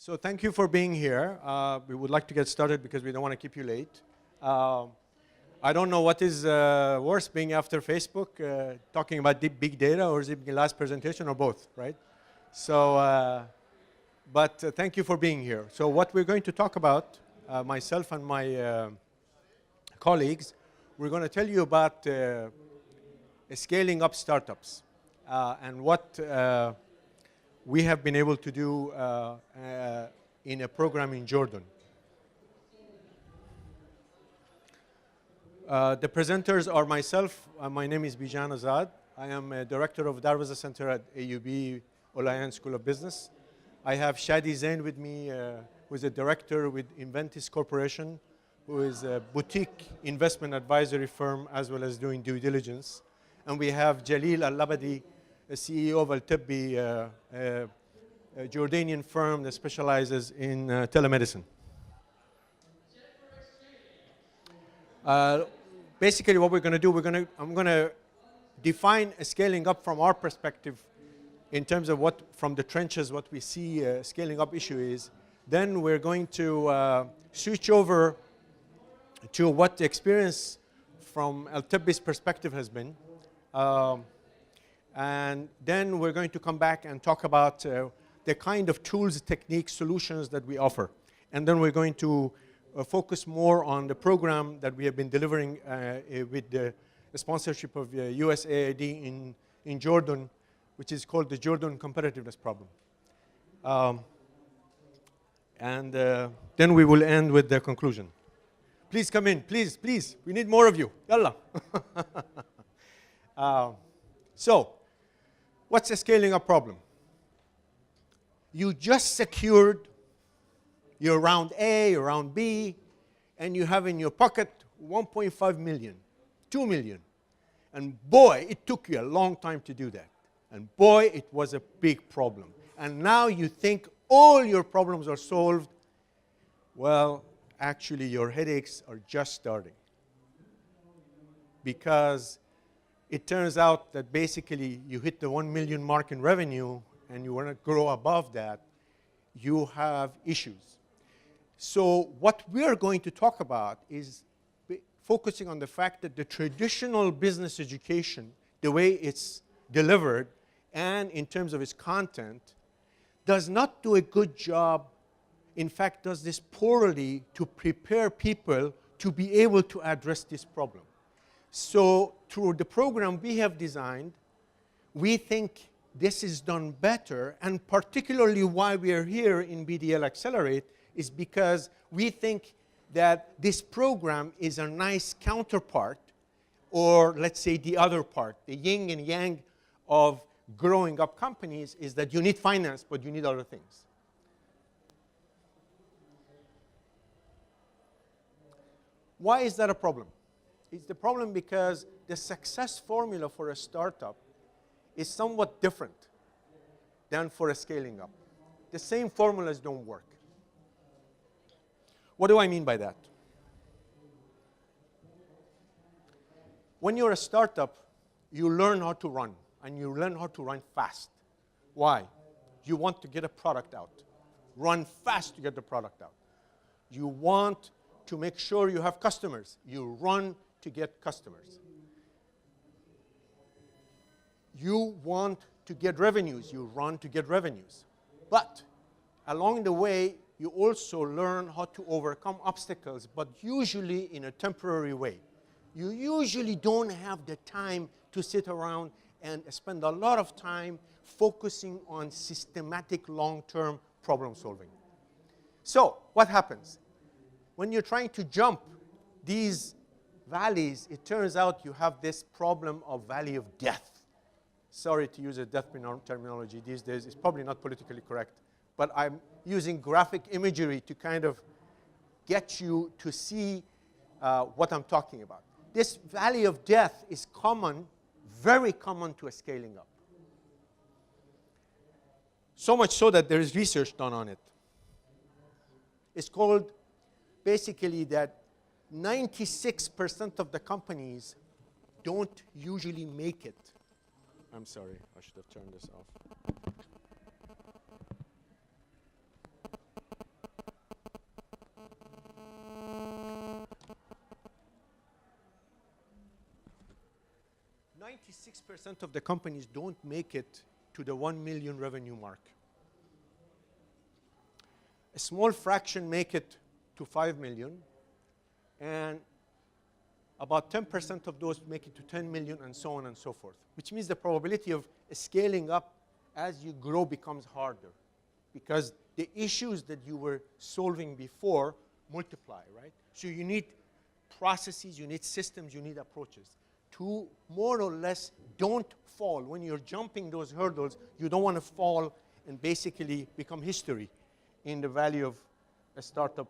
So thank you for being here. We would like to get started because we don't want to keep you late. I don't know what is worse, being after Facebook, talking about big data, or is it the last presentation, or both, right? So, but thank you for being here. So what we're going to talk about, myself and my colleagues, we're going to tell you about scaling up startups and what we have been able to do in a program in Jordan. The presenters are myself. My name is Bijan Azad. I am a director of Darwazah Center at AUB Olayan School of Business. I have Shadi Zain with me, who is a director with Inventis Corporation, who is a boutique investment advisory firm as well as doing due diligence. And we have Jalil Al-Labadi, the CEO of Altap, a Jordanian firm that specializes in telemedicine. Basically, what we're going to do, I'm going to define a scaling up from our perspective in terms of what, from the trenches, what we see scaling up issue is. Then we're going to switch over to what the experience from Altap's perspective has been. And then we're going to come back and talk about the kind of tools, techniques, solutions that we offer. And then we're going to focus more on the program that we have been delivering with the sponsorship of USAID in Jordan, which is called the Jordan Competitiveness Problem. And then we will end with the conclusion. Please come in, please, please. We need more of you. Yalla. So, what's a scaling up problem? You just secured your round A, your round B, and you have in your pocket 1.5 million, 2 million. And boy, it took you a long time to do that. And boy, it was a big problem. And now you think all your problems are solved. Well, actually, your headaches are just starting. Because it turns out that basically you hit the 1 million mark in revenue and you want to grow above that, you have issues. So what we are going to talk about is focusing on the fact that the traditional business education, the way it's delivered and in terms of its content, does not do a good job, in fact does this poorly to prepare people to be able to address this problem. So through the program we have designed, we think this is done better, and particularly why we are here in BDL Accelerate is because we think that this program is a nice counterpart, or let's say the other part, the yin and yang of growing up companies is that you need finance, but you need other things. Why is that a problem? It's the problem because the success formula for a startup is somewhat different than for a scaling up. The same formulas don't work. What do I mean by that? When you're a startup, you learn how to run, and you learn how to run fast. Why? You want to get a product out. Run fast to get the product out. You want to make sure you have customers. You run to get customers. You want to get revenues. You run to get revenues. But along the way, you also learn how to overcome obstacles, but usually in a temporary way. You usually don't have the time to sit around and spend a lot of time focusing on systematic long-term problem solving. So what happens? When you're trying to jump these valleys, it turns out you have this problem of valley of death. Sorry to use a death terminology these days. It's probably not politically correct. But I'm using graphic imagery to kind of get you to see what I'm talking about. This valley of death is common, very common to a scaling up. So much so that there is research done on it. It's called basically that 96% of the companies don't usually make it. I'm sorry, I should have turned this off. 96% of the companies don't make it to the 1 million revenue mark. A small fraction make it to 5 million, and about 10% of those make it to 10 million, and so on and so forth, which means the probability of scaling up as you grow becomes harder, because the issues that you were solving before multiply, right? So you need processes, you need systems, you need approaches to more or less don't fall. When you're jumping those hurdles, you don't want to fall and basically become history in the value of a startup.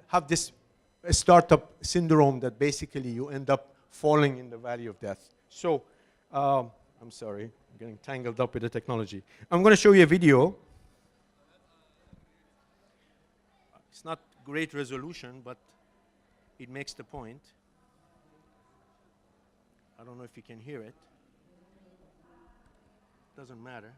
Have this startup syndrome that basically you end up falling in the valley of death. So, I'm sorry, I'm getting tangled up with the technology. I'm going to show you a video. It's not great resolution, but it makes the point. I don't know if you can hear it. Doesn't matter.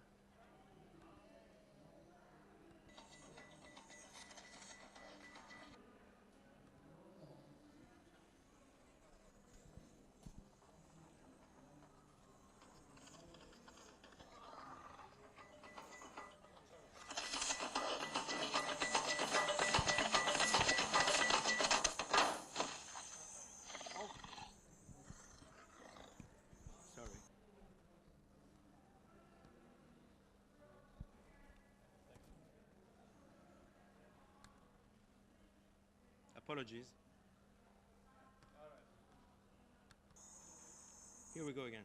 Apologies. Here we go again.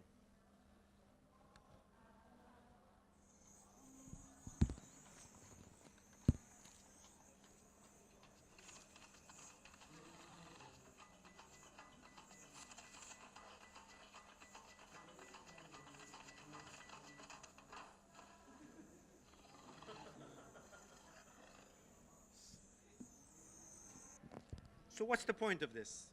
So what's the point of this?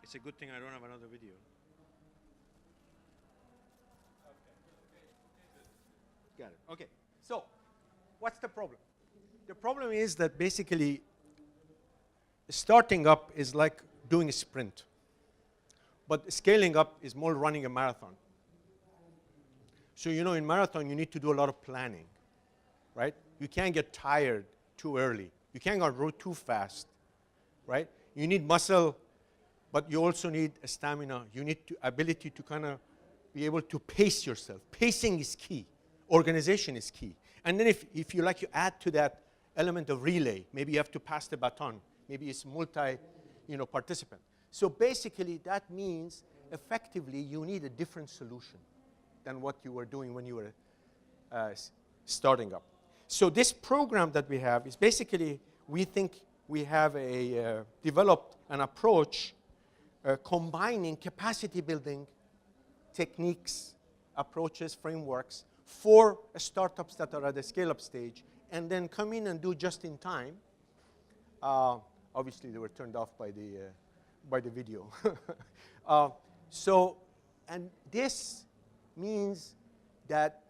It's a good thing I don't have another video. Got it. Okay. So, what's the problem? The problem is that basically starting up is like doing a sprint. But scaling up is more running a marathon. So, you know, in marathon, you need to do a lot of planning, right? You can't get tired too early. You can't go too fast, right? You need muscle, but you also need a stamina. You need ability to kind of be able to pace yourself. Pacing is key. Organization is key. And then if you like, you add to that element of relay. Maybe you have to pass the baton. Maybe it's participant. So basically, that means effectively you need a different solution than what you were doing when you were starting up. So this program that we have is basically, we think we have developed an approach combining capacity building techniques, approaches, frameworks for startups that are at the scale-up stage, and then come in and do just in time. Obviously, they were turned off by the video. And this means that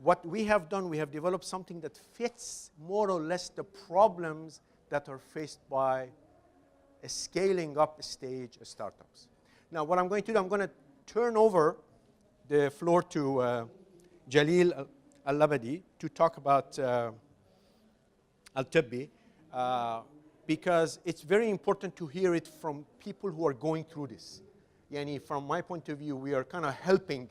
what we have done, we have developed something that fits more or less the problems that are faced by a scaling up stage startups. Now, what I'm going to do, I'm going to turn over the floor to Jalil Al-Labadi to talk about Tippy, because it's very important to hear it from people who are going through this. Yani, from my point of view, we are kind of helping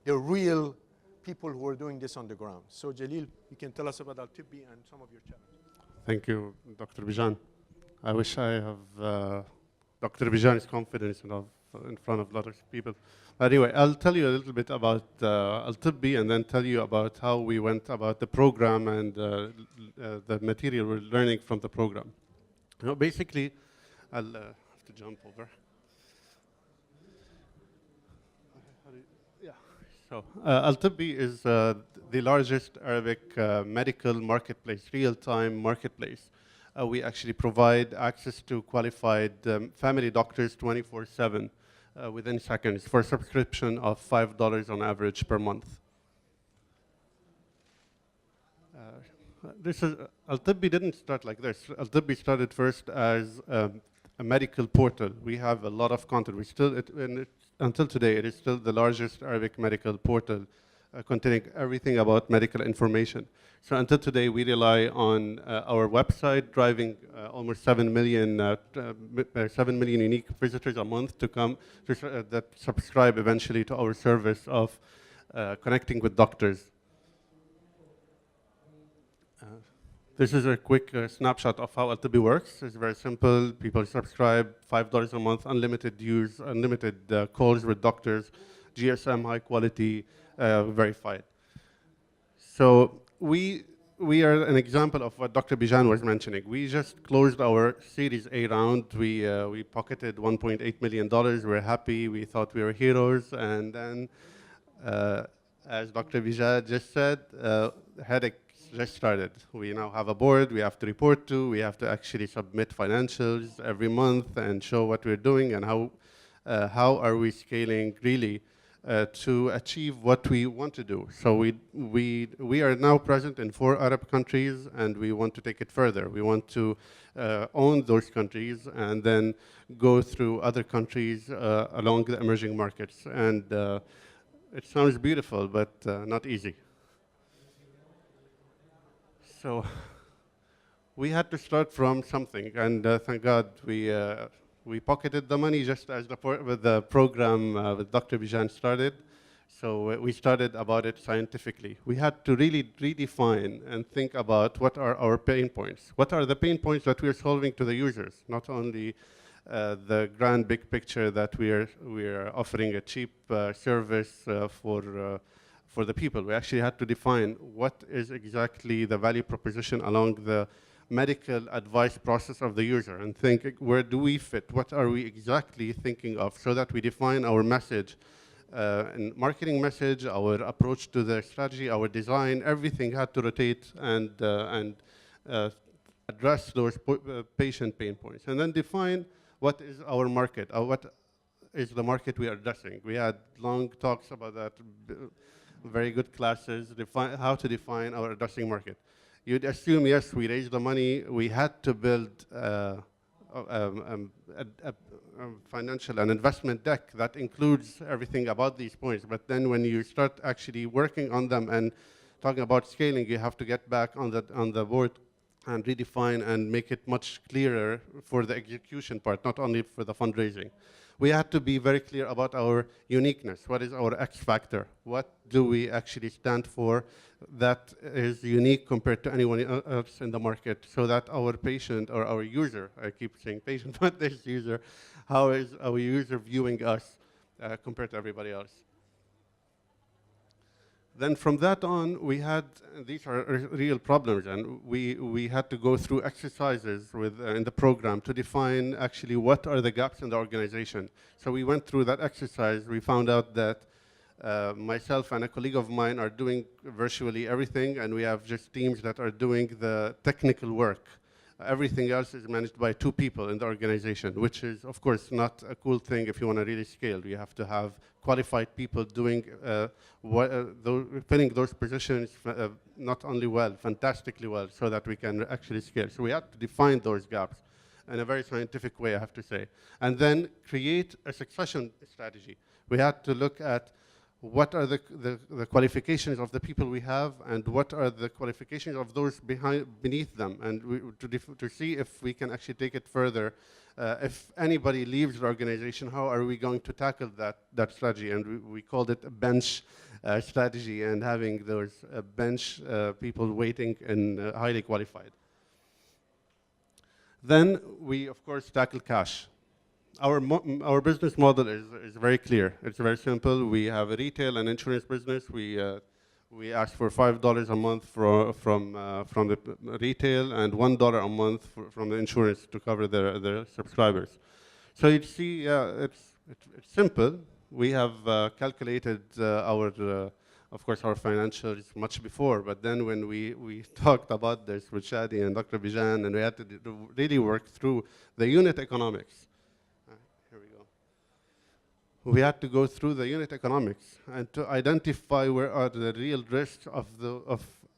the real people who are doing this on the ground. So, Jalil, you can tell us about Tippy and some of your challenges. Thank you, Dr. Bijan. I wish I have Dr. Bijan's confidence in front of a lot of people. Anyway, I'll tell you a little bit about Tippy, and then tell you about how we went about the program and the material we're learning from the program. You know, basically, I'll have to jump over. Yeah. So Altap is the largest Arabic medical marketplace, real-time marketplace. We actually provide access to qualified family doctors 24/7 within seconds for a subscription of $5 on average per month. This is Altap didn't start like this. Altap started first as a medical portal. We have a lot of content. We still, until today, it is still the largest Arabic medical portal containing everything about medical information. So until today, we rely on our website driving almost 7 million unique visitors a month to come to, that subscribe eventually to our service of connecting with doctors. This is a quick snapshot of how Altap works. It's very simple. People subscribe, $5 a month, unlimited use, unlimited calls with doctors, GSM, high quality, verified. So we are an example of what Dr. Bijan was mentioning. We just closed our Series A round. We pocketed $1.8 million. We're happy. We thought we were heroes. And then, as Dr. Bijan just said, headache just started. We now have a board we have to report to. We have to actually submit financials every month and show what we're doing and how are we scaling really to achieve what we want to do. So we are now present in 4 Arab countries, and we want to take it further. We want to own those countries and then go through other countries along the emerging markets. And it sounds beautiful, but not easy. So we had to start from something, and thank God we pocketed the money just as the program with Dr. Bijan started. So we started about it scientifically. We had to really redefine and think about what are our pain points. What are the pain points that we are solving to the users, not only the grand big picture that we are offering a cheap service for the people. We actually had to define what is exactly the value proposition along the medical advice process of the user and think, where do we fit? What are we exactly thinking of so that we define our message, and marketing message, our approach to the strategy, our design, everything had to rotate and address those patient pain points. And then define what is our market, what is the market we are addressing. We had long talks about that, very good classes, how to define our addressing market. You'd assume, yes, we raised the money, we had to build a financial and investment deck that includes everything about these points. But then when you start actually working on them and talking about scaling, you have to get back on the board and redefine and make it much clearer for the execution part, not only for the fundraising. We had to be very clear about our uniqueness. What is our X factor? What do we actually stand for that is unique compared to anyone else in the market, so that our patient or our user, I keep saying patient, but this user, how is our user viewing us compared to everybody else? Then from that on, we had, these are real problems, and we had to go through exercises in the program to define actually what are the gaps in the organization. So we went through that exercise. We found out that myself and a colleague of mine are doing virtually everything, and we have just teams that are doing the technical work. Everything else is managed by 2 people in the organization, which is, of course, not a cool thing if you want to really scale. You have to have qualified people doing filling those positions not only well, fantastically well, so that we can actually scale. So we had to define those gaps in a very scientific way, I have to say, and then create a succession strategy. We had to look at what are the qualifications of the people we have, and what are the qualifications of those beneath them, and to see if we can actually take it further. If anybody leaves the organization, how are we going to tackle that strategy? And we called it a bench strategy, and having those bench people waiting and highly qualified. Then we, of course, tackle cash. Our business model is very clear. It's very simple. We have a retail and insurance business. We We ask for $5 a month from the retail and $1 a month from the insurance to cover their subscribers. So you see, it's simple. We have calculated of course, our financials much before, but then when we talked about this with Shadi and Dr. Bijan, and we had to really work through the unit economics. Here we go. We had to go through the unit economics and to identify where are the real risks of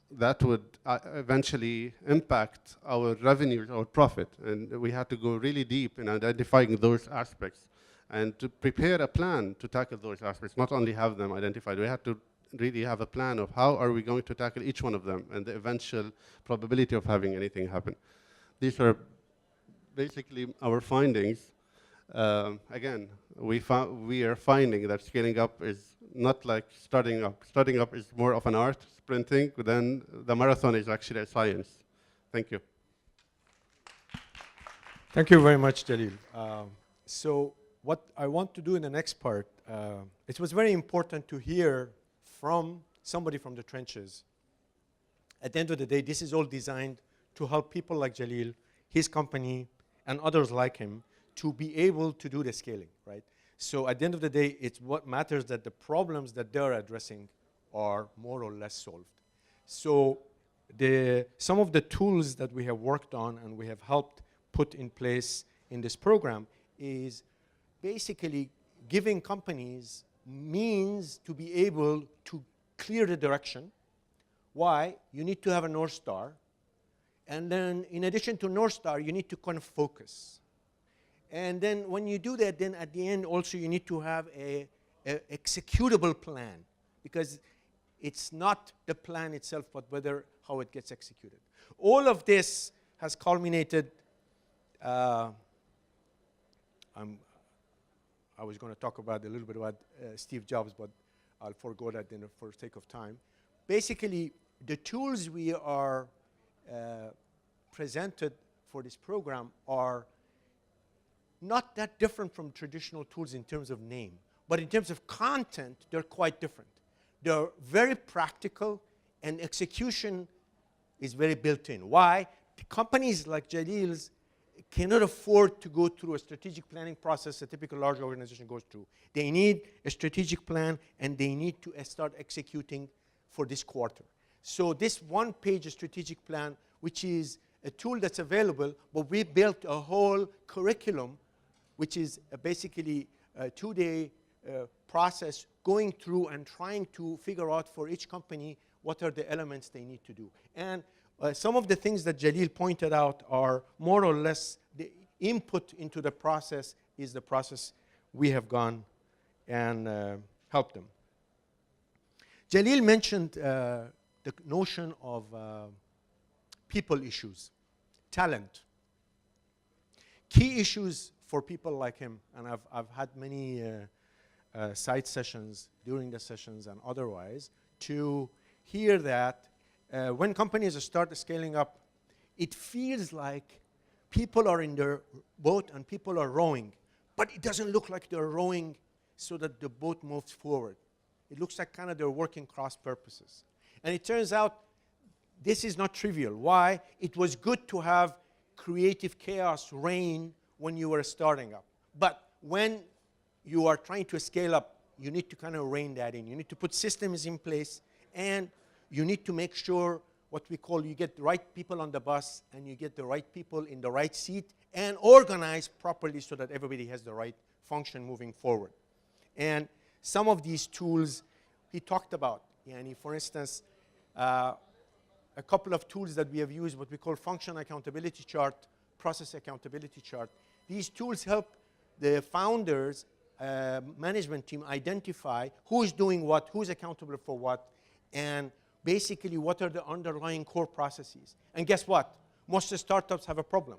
that would eventually impact our revenues, our profit. And we had to go really deep in identifying those aspects and to prepare a plan to tackle those aspects, not only have them identified. We had to really have a plan of how are we going to tackle each one of them and the eventual probability of having anything happen. These are basically our findings. Again, we are finding that scaling up is not like starting up. Starting up is more of an art, sprinting, then the marathon is actually a science. Thank you. Thank you very much, Jalil. So what I want to do in the next part, it was very important to hear from somebody from the trenches. At the end of the day, this is all designed to help people like Jalil, his company, and others like him to be able to do the scaling, right? So at the end of the day, it's what matters that the problems that they're addressing are more or less solved. So some of the tools that we have worked on and we have helped put in place in this program is basically giving companies means to be able to clear the direction. Why? You need to have a North Star. And then in addition to North Star, you need to kind of focus. And then when you do that, then at the end also you need to have a executable plan, because it's not the plan itself, but whether how it gets executed. All of this has culminated. I was going to talk about a little bit about Steve Jobs, but I'll forego that for sake of time. Basically, the tools we are presented for this program are not that different from traditional tools in terms of name, but in terms of content, they're quite different. They're very practical, and execution is very built in. Why? The companies like Jalil's cannot afford to go through a strategic planning process a typical large organization goes through. They need a strategic plan, and they need to start executing for this quarter. So this one-page strategic plan, which is a tool that's available, but we built a whole curriculum, which is basically a two-day process going through and trying to figure out for each company what are the elements they need to do. And some of the things that Jalil pointed out are more or less the input into the process is the process we have gone and helped them. Jalil mentioned the notion of people issues, talent. Key issues for people like him, and I've had many side sessions during the sessions and otherwise to hear that when companies start scaling up, it feels like people are in their boat and people are rowing, but it doesn't look like they're rowing so that the boat moves forward. It looks like kind of they're working cross purposes. And it turns out this is not trivial. Why? It was good to have creative chaos reign when you were starting up. But when you are trying to scale up, you need to kind of rein that in. You need to put systems in place, and you need to make sure what we call you get the right people on the bus and you get the right people in the right seat and organize properly so that everybody has the right function moving forward. And some of these tools he talked about. For instance, a couple of tools that we have used, what we call function accountability chart, process accountability chart. These tools help the founders, management team identify who's doing what, who's accountable for what, and basically what are the underlying core processes. And guess what? Most startups have a problem.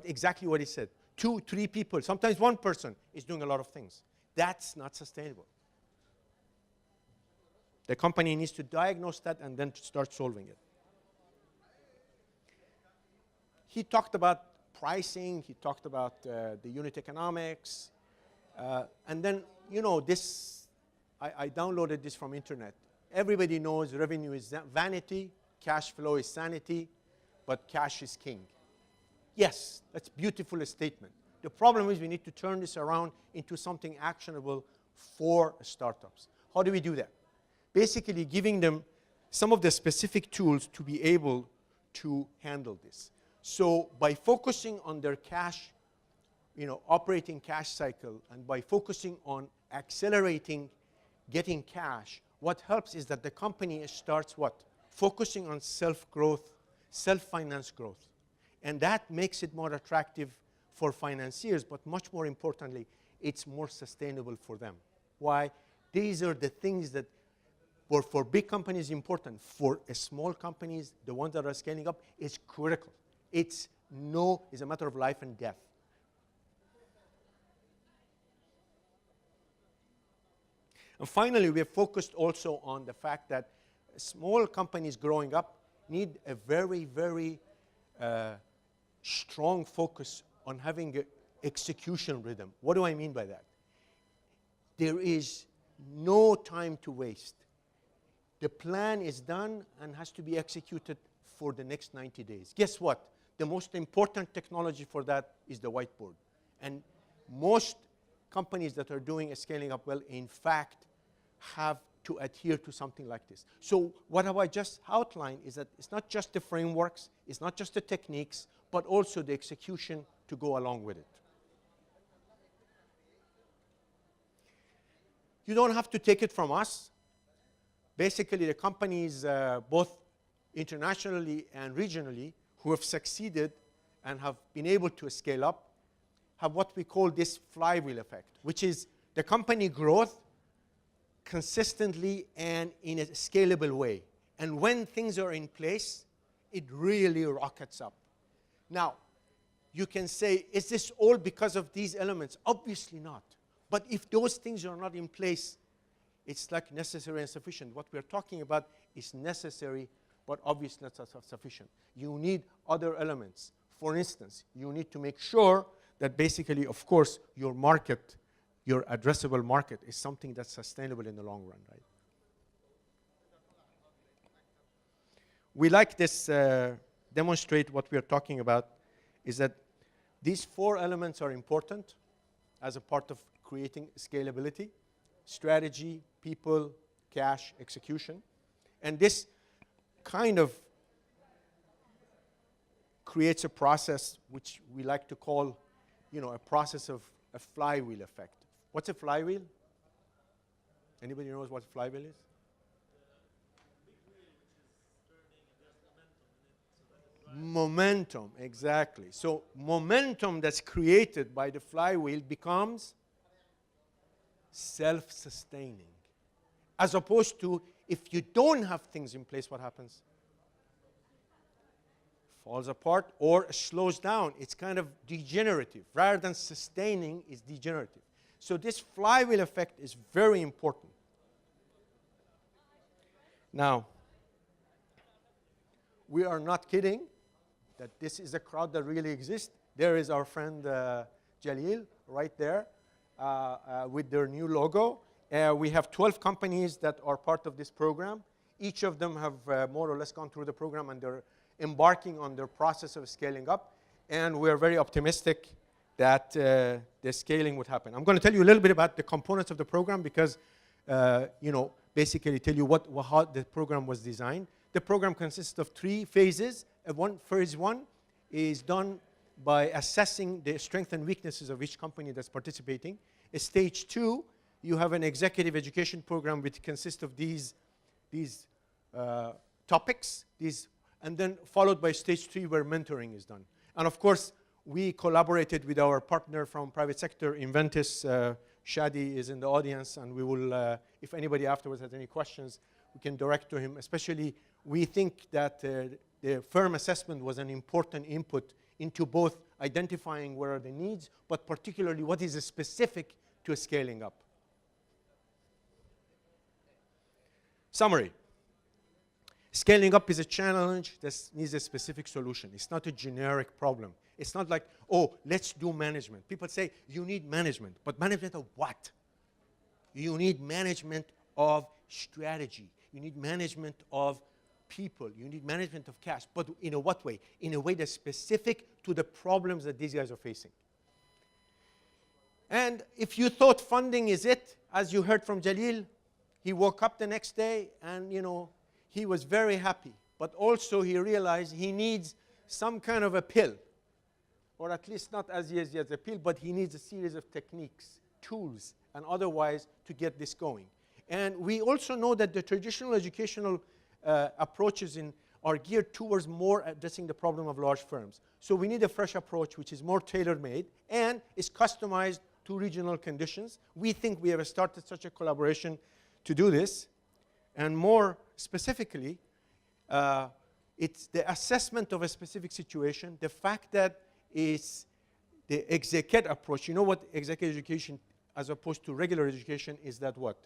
Exactly what he said. 2, 3 people, sometimes one person is doing a lot of things. That's not sustainable. The company needs to diagnose that and then start solving it. He talked about pricing. He talked about the unit economics. And then, this, I downloaded this from internet. Everybody knows revenue is vanity, cash flow is sanity, but cash is king. Yes, that's a beautiful statement. The problem is we need to turn this around into something actionable for startups. How do we do that? Basically giving them some of the specific tools to be able to handle this. So by focusing on their cash, operating cash cycle, and by focusing on accelerating getting cash, what helps is that the company starts what? Focusing on self-growth, self-finance growth. And that makes it more attractive for financiers, but much more importantly, it's more sustainable for them. Why? These are the things that were for big companies important. For small companies, the ones that are scaling up, is critical. It's a matter of life and death. And finally, we have focused also on the fact that small companies growing up need a very, very strong focus on having an execution rhythm. What do I mean by that? There is no time to waste. The plan is done and has to be executed for the next 90 days. Guess what? The most important technology for that is the whiteboard. And most companies that are doing a scaling up well, in fact, have to adhere to something like this. So what have I just outlined is that it's not just the frameworks, it's not just the techniques, but also the execution to go along with it. You don't have to take it from us. Basically, the companies, both internationally and regionally, who have succeeded and have been able to scale up, have what we call this flywheel effect, which is the company growth consistently and in a scalable way. And when things are in place, it really rockets up. Now, you can say, is this all because of these elements? Obviously not. But if those things are not in place, it's like necessary and sufficient. What we're talking about is necessary, but obviously not sufficient. You need other elements. For instance, you need to make sure that basically, of course, your market, your addressable market, is something that's sustainable in the long run, right? We like this, demonstrate what we're talking about, is that these 4 elements are important as a part of creating scalability: strategy, people, cash, execution. And this kind of creates a process which we like to call, a process of a flywheel effect. What's a flywheel? Anybody knows what a flywheel is? Momentum, exactly. So momentum that's created by the flywheel becomes self-sustaining. As opposed to, if you don't have things in place, what happens? Falls apart or slows down. It's kind of degenerative. Rather than sustaining, it's degenerative. So this flywheel effect is very important. Now, we are not kidding that this is a crowd that really exists. There is our friend Jalil right there with their new logo. We have 12 companies that are part of this program. Each of them have more or less gone through the program, and they're embarking on their process of scaling up. And we're very optimistic that the scaling would happen. I'm going to tell you a little bit about the components of the program because, basically tell you how the program was designed. The program consists of 3 phases. Phase 1 is done by assessing the strengths and weaknesses of each company that's participating. Stage 2, you have an executive education program which consists of these topics, and then followed by stage 3 where mentoring is done. And of course, we collaborated with our partner from private sector, Inventis. Shadi is in the audience, and we will, if anybody afterwards has any questions, we can direct to him. Especially, we think that the firm assessment was an important input into both identifying where are the needs, but particularly what is specific to scaling up. Summary. Scaling up is a challenge that needs a specific solution. It's not a generic problem. It's not like, oh, let's do management. People say, you need management. But management of what? You need management of strategy. You need management of people. You need management of cash. But in a what way? In a way that's specific to the problems that these guys are facing. And if you thought funding is it, as you heard from Jalil, he woke up the next day and, he was very happy. But also he realized he needs some kind of a pill, or at least not as easy as a pill, but he needs a series of techniques, tools, and otherwise to get this going. And we also know that the traditional educational approaches are geared towards more addressing the problem of large firms. So we need a fresh approach which is more tailor-made and is customized to regional conditions. We think we have started such a collaboration to do this. And more specifically, it's the assessment of a specific situation, the fact that it's the exec-ed approach. You know what exec-ed education, as opposed to regular education, is that what?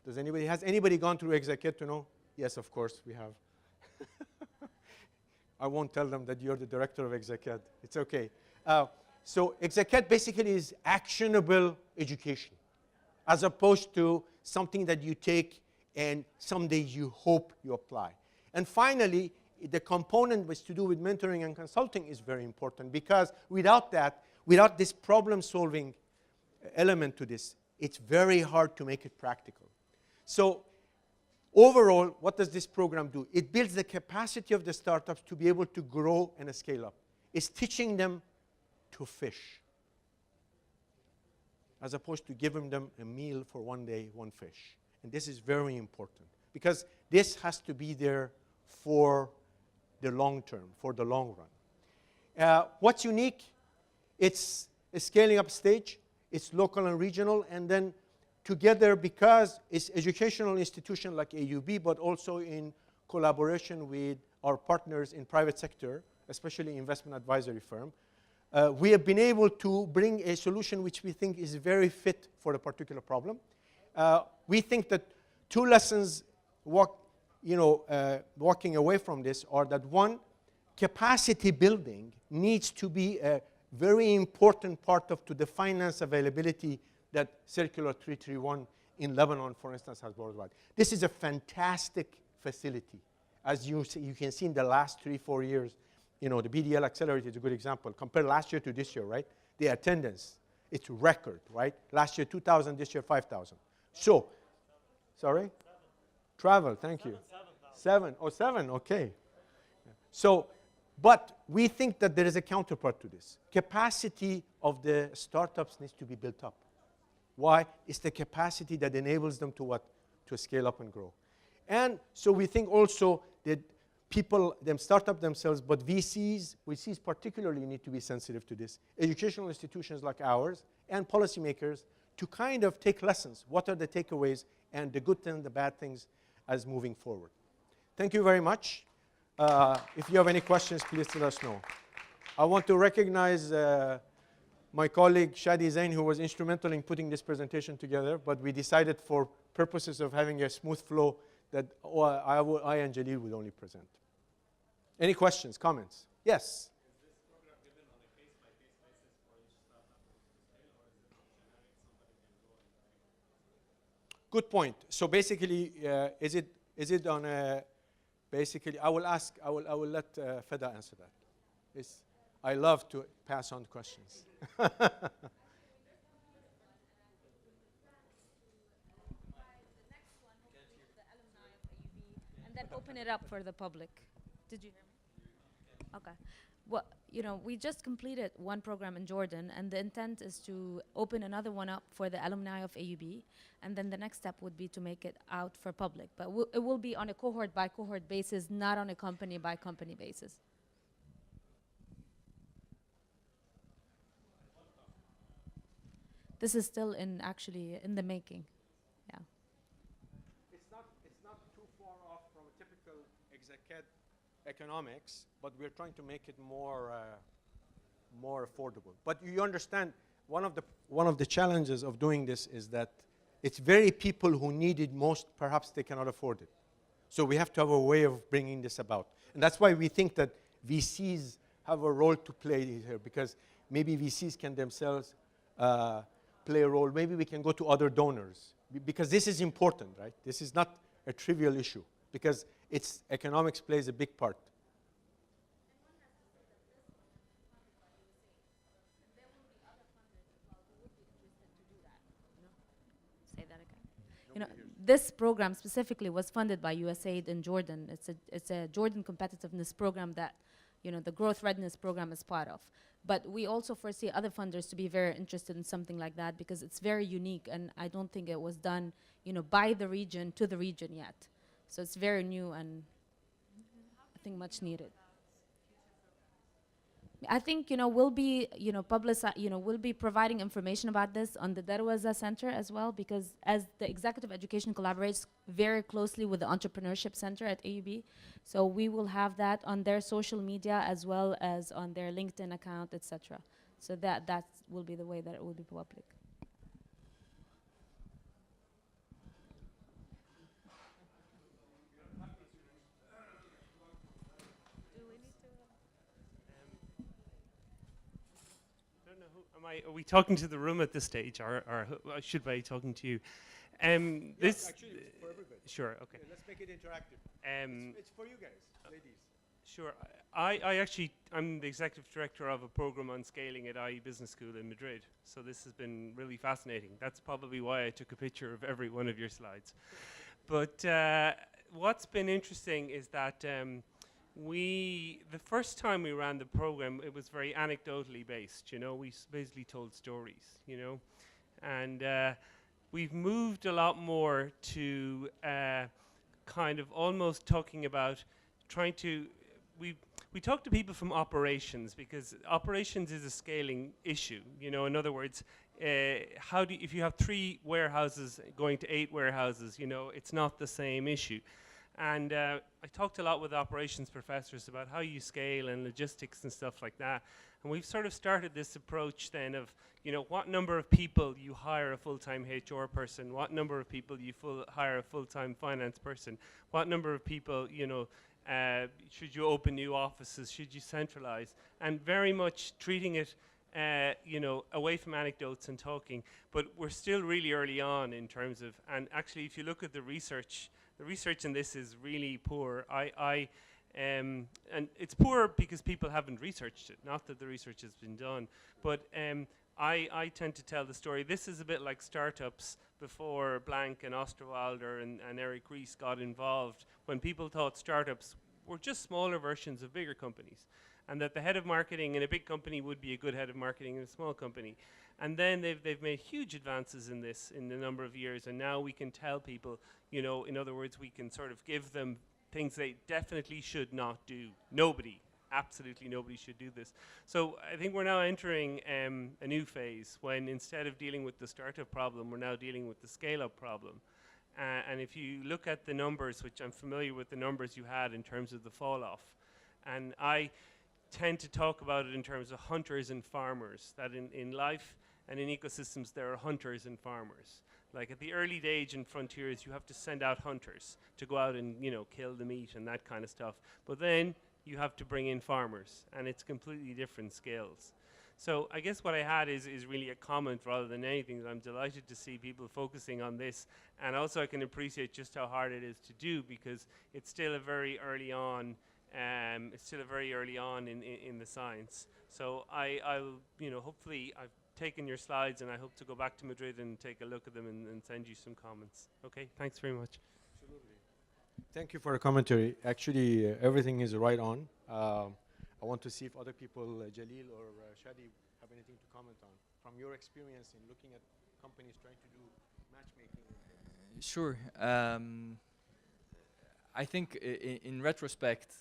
Has anybody gone through exec-ed to know? Yes, of course, we have. I won't tell them that you're the director of exec-ed. It's okay. So exec-ed basically is actionable education, as opposed to something that you take and someday you hope you apply. And finally, the component which to do with mentoring and consulting is very important, because without that, without this problem-solving element to this, it's very hard to make it practical. So overall, what does this program do? It builds the capacity of the startups to be able to grow and scale up. It's teaching them to fish, as opposed to giving them a meal for one day, one fish. And this is very important, because this has to be there for the long term, for the long run. What's unique? It's a scaling up stage. It's local and regional. And then together, because it's educational institution like AUB, but also in collaboration with our partners in private sector, especially investment advisory firm, we have been able to bring a solution which we think is very fit for a particular problem. We think that two lessons walking away from this are that, one, capacity building needs to be a very important part of to the finance availability that Circular 331 in Lebanon, for instance, has worldwide. This is a fantastic facility. As you can see in the last 3-4 years, the BDL Accelerate is a good example. Compare last year to this year, right? The attendance, it's record, right? Last year, 2,000, this year, 5,000. So, sorry? Travel, thank you. 7. Oh, 7, okay. So, but we think that there is a counterpart to this. Capacity of the startups needs to be built up. Why? It's the capacity that enables them to what? To scale up and grow. And so we think also that people, startup themselves, but VCs particularly need to be sensitive to this. Educational institutions like ours and policymakers to kind of take lessons. What are the takeaways and the good and the bad things as moving forward? Thank you very much. If you have any questions, please let us know. I want to recognize my colleague Shadi Zain, who was instrumental in putting this presentation together, but we decided for purposes of having a smooth flow that I and Jalil would only present. Any questions, comments? Yes? Is this program given on a case-by-case basis for each startup to scale, or is it generic, somebody can go and Good point. So basically, is it on a, basically, I will let Feda answer that. I love to pass on questions. And then open it up for the public. Did you hear me? Okay. Well, we just completed one program in Jordan, and the intent is to open another one up for the alumni of AUB, and then the next step would be to make it out for public. But it will be on a cohort-by-cohort basis, not on a company-by-company basis. This is still actually in the making. Yeah. It's not too far off from a typical exec-ed economics, but we're trying to make it more affordable. But you understand, one of the challenges of doing this is that it's very people who need it most, perhaps they cannot afford it. So we have to have a way of bringing this about. And that's why we think that VCs have a role to play here, because maybe VCs can themselves play a role. Maybe we can go to other donors, because this is important, right? This is not a trivial issue. because it's economics plays a big part. Say that again. You know, this program specifically was funded by USAID in Jordan. It's a Jordan competitiveness program that, you know, the growth readiness program is part of. But we also foresee other funders to be very interested in something like that because it's very unique, and I don't think it was done, you know, by the region to the region yet. So it's very new and I think much needed. I think, you know, we'll be, you know, we'll be providing information about this on the Darwazah Center as well, because as the executive education collaborates very closely with the Entrepreneurship Center at AUB, so we will have that on their social media as well as on their LinkedIn account, etc. So that will be the way that it will be public. Are we talking to the room at this stage, or should I be talking to you? Yes, actually, it's for everybody. Sure, okay. Let's make it interactive. It's for you guys, ladies. Sure. I'm the executive director of a program on scaling at IE Business School in Madrid. So this has been really fascinating. That's probably why I took a picture of every one of your slides. But what's been interesting is that the first time we ran the program, it was very anecdotally based, you know, we basically told stories, you know, and we've moved a lot more to kind of almost talking about we talk to people from operations, because operations is a scaling issue, you know. In other words, if you have 3 warehouses going to 8 warehouses, you know, it's not the same issue. And I talked a lot with operations professors about how you scale and logistics and stuff like that. And we've sort of started this approach then of, you know, what number of people you hire a full-time HR person, what number of people you hire a full-time finance person, what number of people, you know, should you open new offices, should you centralize, and very much treating it, you know, away from anecdotes and talking. But we're still really early on in terms of, and actually if you look at the research in this is really poor. And it's poor because people haven't researched it, not that the research has been done. But I tend to tell the story. This is a bit like startups before Blank and Osterwalder and Eric Ries got involved, when people thought startups were just smaller versions of bigger companies, and that the head of marketing in a big company would be a good head of marketing in a small company. And then they've made huge advances in this in a number of years, and now we can tell people, you know, in other words, we can sort of give them things they definitely should not do. Absolutely nobody should do this. So I think we're now entering a new phase, when instead of dealing with the startup problem, we're now dealing with the scale-up problem. And if you look at the numbers, which I'm familiar with the numbers you had in terms of the fall-off, and I tend to talk about it in terms of hunters and farmers, that in life and in ecosystems there are hunters and farmers. Like at the early stage in frontiers, you have to send out hunters to go out and, you know, kill the meat and that kind of stuff. But then you have to bring in farmers, and it's completely different scales. So I guess what I had is really a comment rather than anything, that I'm delighted to see people focusing on this. And also I can appreciate just how hard it is to do, because it's still a very early on, in the science. So I'll, you know, hopefully I've taken your slides, and I hope to go back to Madrid and take a look at them and send you some comments. Okay, thanks very much. Absolutely. Thank you for the commentary. Actually, everything is right on. I want to see if other people, Jalil or Shadi, have anything to comment on from your experience in looking at companies trying to do matchmaking. Sure. I think in retrospect,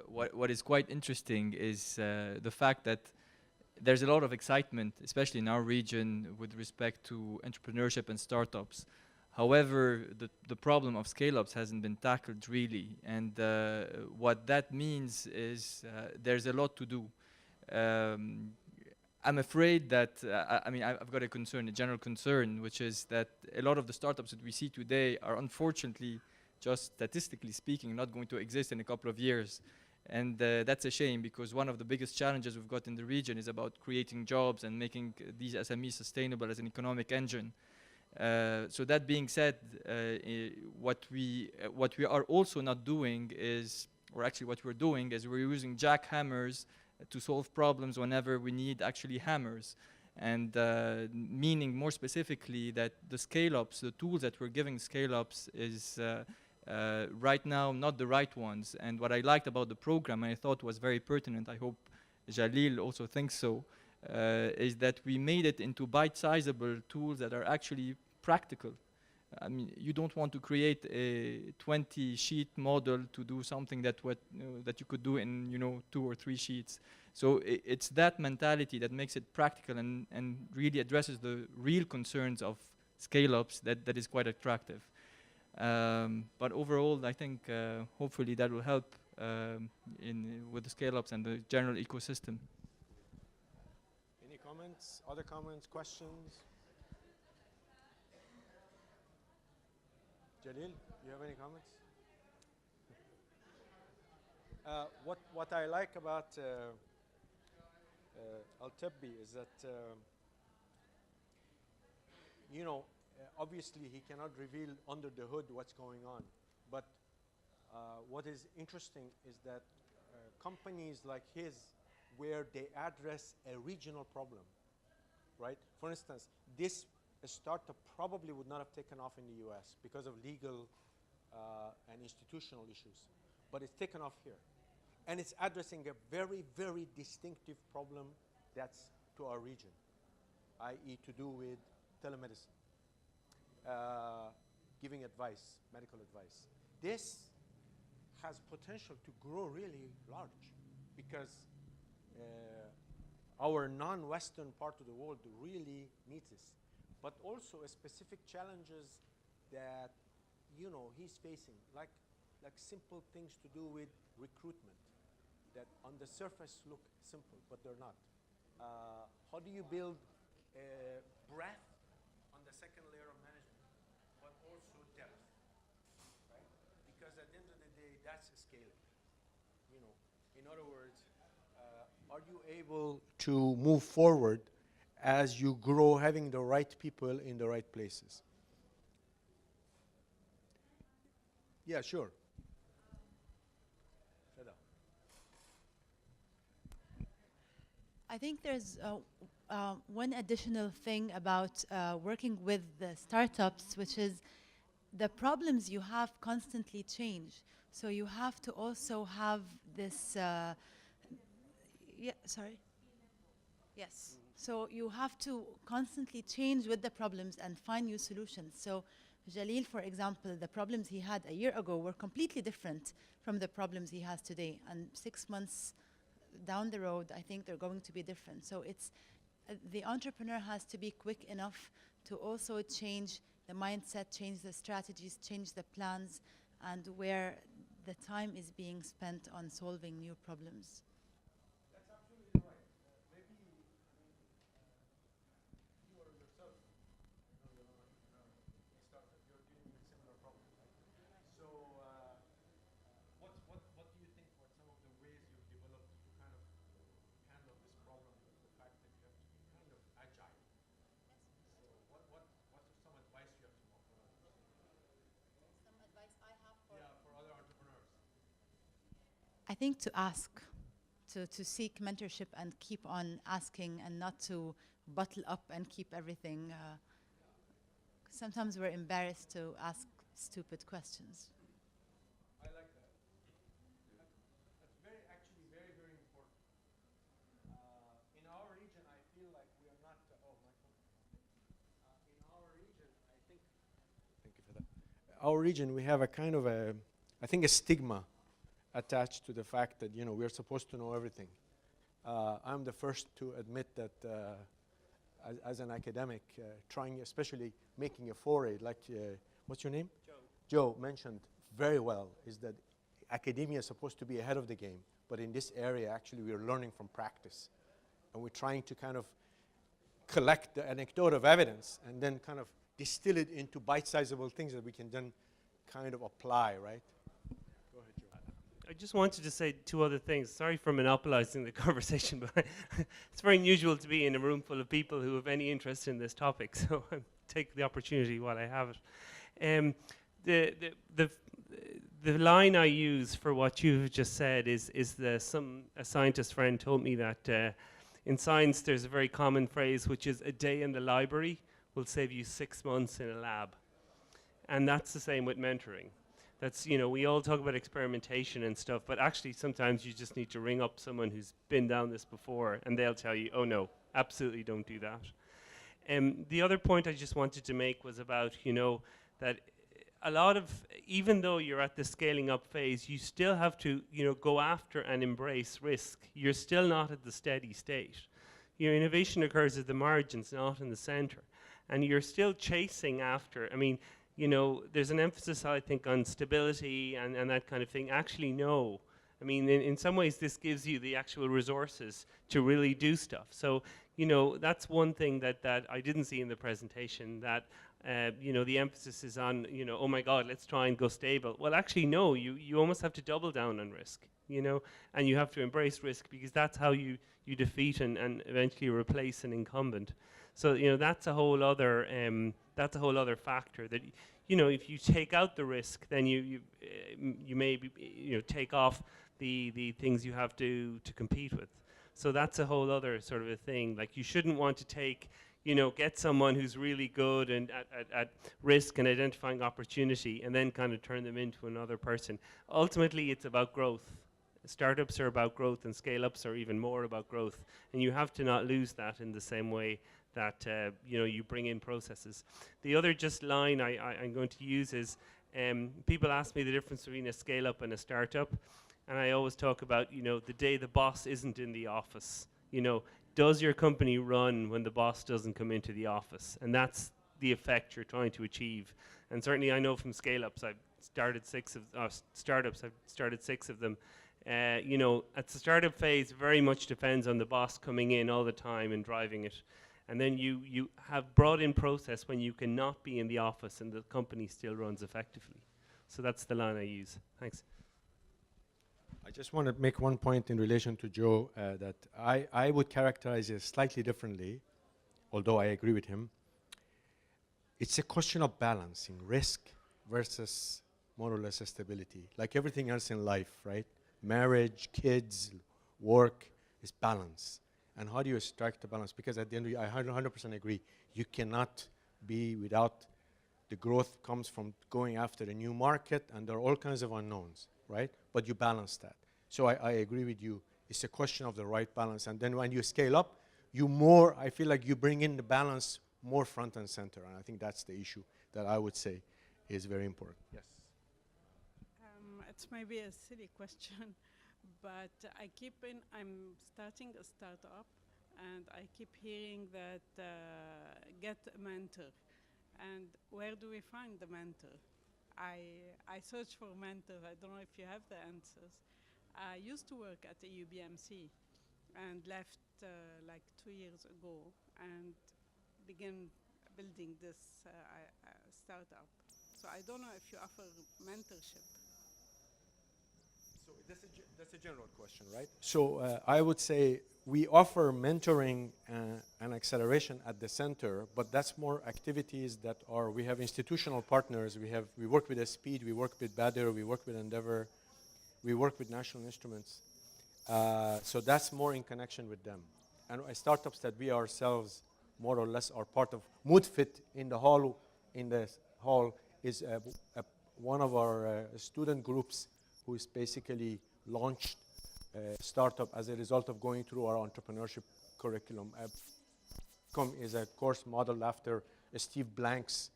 what is quite interesting is the fact that there's a lot of excitement, especially in our region, with respect to entrepreneurship and startups. However, the problem of scale-ups hasn't been tackled really, and what that means is there's a lot to do. I'm afraid that, I mean, I've got a concern, a general concern, which is that a lot of the startups that we see today are unfortunately, just statistically speaking, not going to exist in a couple of years. And that's a shame, because one of the biggest challenges we've got in the region is about creating jobs and making these SMEs sustainable as an economic engine. So that being said, what we are also not doing is, or actually what we're doing is we're using jackhammers to solve problems whenever we need actually hammers. And meaning more specifically that the Scallops, the tools that we're giving Scallops is right now not the right ones. And what I liked about the program, and I thought was very pertinent, I hope Jalil also thinks so, is that we made it into bite-sizable tools that are actually practical. I mean, you don't want to create a 20-sheet model to do something that that you could do in 2 or 3 sheets. So it's that mentality that makes it practical and really addresses the real concerns of scale-ups that is quite attractive. But overall, I think hopefully that will help with the scale-ups and the general ecosystem. Any comments? Other comments? Questions? Jalil, you have any comments? What I like about Altap is that obviously he cannot reveal under the hood what's going on, but what is interesting is that companies like his, where they address a regional problem, right? For instance, this startup probably would not have taken off in the US because of legal and institutional issues, but it's taken off here. And it's addressing a very, very distinctive problem that's to our region, i.e. to do with telemedicine, giving advice, medical advice. This has potential to grow really large because our non-Western part of the world really needs this, but also specific challenges that he's facing, like simple things to do with recruitment that on the surface look simple, but they're not. How do you build breadth on the second layer of management, but also depth, right? Because at the end of the day, that's scaling. In other words, are you able to move forward as you grow, having the right people in the right places? Yeah, sure. I think there's one additional thing about working with the startups, which is the problems you have constantly change. So you have to also have this, Yes. So you have to constantly change with the problems and find new solutions. So Jalil, for example, the problems he had a year ago were completely different from the problems he has today. And 6 months down the road, I think they're going to be different. So it's the entrepreneur has to be quick enough to also change the mindset, change the strategies, change the plans, and where the time is being spent on solving new problems. That's absolutely right. Maybe you or yourself, you're an entrepreneur, startup, you're dealing with similar problems, right? So what do you think were some of the ways you've developed to kind of handle this problem with the fact that you have to be kind of agile? So what's some advice you have to offer others? Some advice I have for other entrepreneurs. I think to ask, to seek mentorship and keep on asking and not to bottle up and keep everything. Sometimes we're embarrassed to ask stupid questions. I like that. That's actually very, very important. In our region, I feel like we are not, in our region, I think, thank you for that. Our region, we have a kind of a stigma attached to the fact that, we're supposed to know everything. I'm the first to admit that as an academic, trying, especially making a foray, like, what's your name? Joe mentioned very well, is that academia is supposed to be ahead of the game, but in this area, actually, we are learning from practice. And we're trying to kind of collect the anecdote of evidence and then kind of distill it into bite-sizable things that we can then kind of apply, right? Go ahead, Joe. I just wanted to say 2 other things. Sorry for monopolizing the conversation, but it's very unusual to be in a room full of people who have any interest in this topic. So I'm take the opportunity while I have it. The line I use for what you've just said is a scientist friend told me that in science there's a very common phrase which is a day in the library will save you 6 months in a lab. And that's the same with mentoring. That's, you know, we all talk about experimentation and stuff, but actually sometimes you just need to ring up someone who's been down this before and they'll tell you, oh no, absolutely don't do that. The other point I just wanted to make was about, you know, that a lot of, even though you're at the scaling up phase, you still have to, you know, go after and embrace risk. You're still not at the steady state. Your innovation occurs at the margins, not in the center. And you're still chasing after, I mean, you know, there's an emphasis, I think, on stability and that kind of thing. Actually, no. I mean, in some ways, this gives you the actual resources to really do stuff. So, you know, that's one thing that I didn't see in the presentation, that, you know, the emphasis is on, you know, oh my God, let's try and go stable. Well, actually, no, you almost have to double down on risk, you know, and you have to embrace risk because that's how you defeat and eventually replace an incumbent. So, you know, that's a whole other factor that, you know, if you take out the risk, then you may be, you know, take off the things you have to compete with. So that's a whole other sort of a thing. Like, you shouldn't want to take, you know, get someone who's really good and at risk and identifying opportunity and then kind of turn them into another person. Ultimately, it's about growth. Startups are about growth and scale-ups are even more about growth. And you have to not lose that in the same way that, you know, you bring in processes. The other just line I'm going to use is, people ask me the difference between a scale-up and a startup. And I always talk about, you know, the day the boss isn't in the office. You know, does your company run when the boss doesn't come into the office? And that's the effect you're trying to achieve. And certainly I know from scale-ups, I've started startups, I've started 6 of them. You know, at the startup phase, very much depends on the boss coming in all the time and driving it. And then you have brought in process when you cannot be in the office and the company still runs effectively. So that's the line I use. Thanks. I just want to make one point in relation to Joe that I would characterize it slightly differently, although I agree with him. It's a question of balancing risk versus more or less stability. Like everything else in life, right? Marriage, kids, work is balance. And how do you strike the balance? Because at the end, I 100% agree. You cannot be without the growth comes from going after a new market, and there are all kinds of unknowns, right? But you balance that. So I agree with you. It's a question of the right balance. And then when you scale up, I feel like you bring in the balance more front and center. And I think that's the issue that I would say is very important. Yes. It's maybe a silly question, but I'm starting a startup, and I keep hearing that get a mentor. And where do we find the mentor? I search for mentors. I don't know if you have the answers. I used to work at the UBMC and left like 2 years ago and began building this startup. So I don't know if you offer mentorship. So that's a general question, right? So I would say we offer mentoring and acceleration at the center, but that's more activities that we have institutional partners. We work with Speed, we work with Badr, we work with Endeavor, we work with National Instruments. So that's more in connection with them. And startups that we ourselves more or less are part of. MoodFit in the hall is one of our student groups who is basically launched a startup as a result of going through our entrepreneurship curriculum. Is a course modeled after Steve Blank's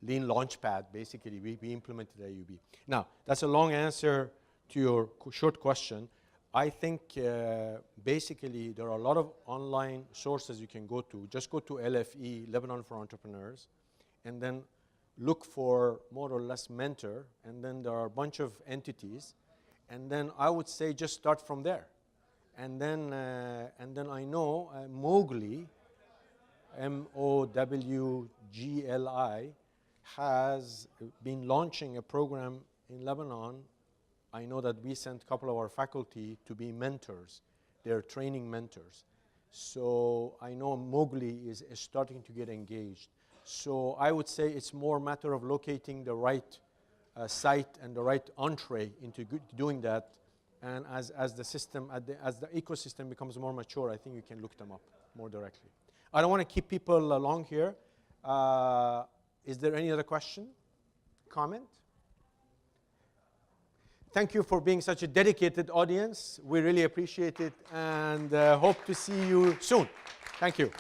Lean Launchpad. Basically, we implemented AUB. Now, that's a long answer to your short question. I think basically there are a lot of online sources you can go to. Just go to LFE, Lebanon for Entrepreneurs, and then look for more or less mentor, and then there are a bunch of entities, and then I would say just start from there. And then I know Mowgli, MOWGLI, has been launching a program in Lebanon. I know that we sent a couple of our faculty to be mentors. They're training mentors. So I know Mowgli is starting to get engaged. So I would say it's more a matter of locating the right site and the right entree into doing that. And as the system, as the ecosystem becomes more mature, I think you can look them up more directly. I don't want to keep people long here. Is there any other question, comment? Thank you for being such a dedicated audience. We really appreciate it and hope to see you soon. Thank you.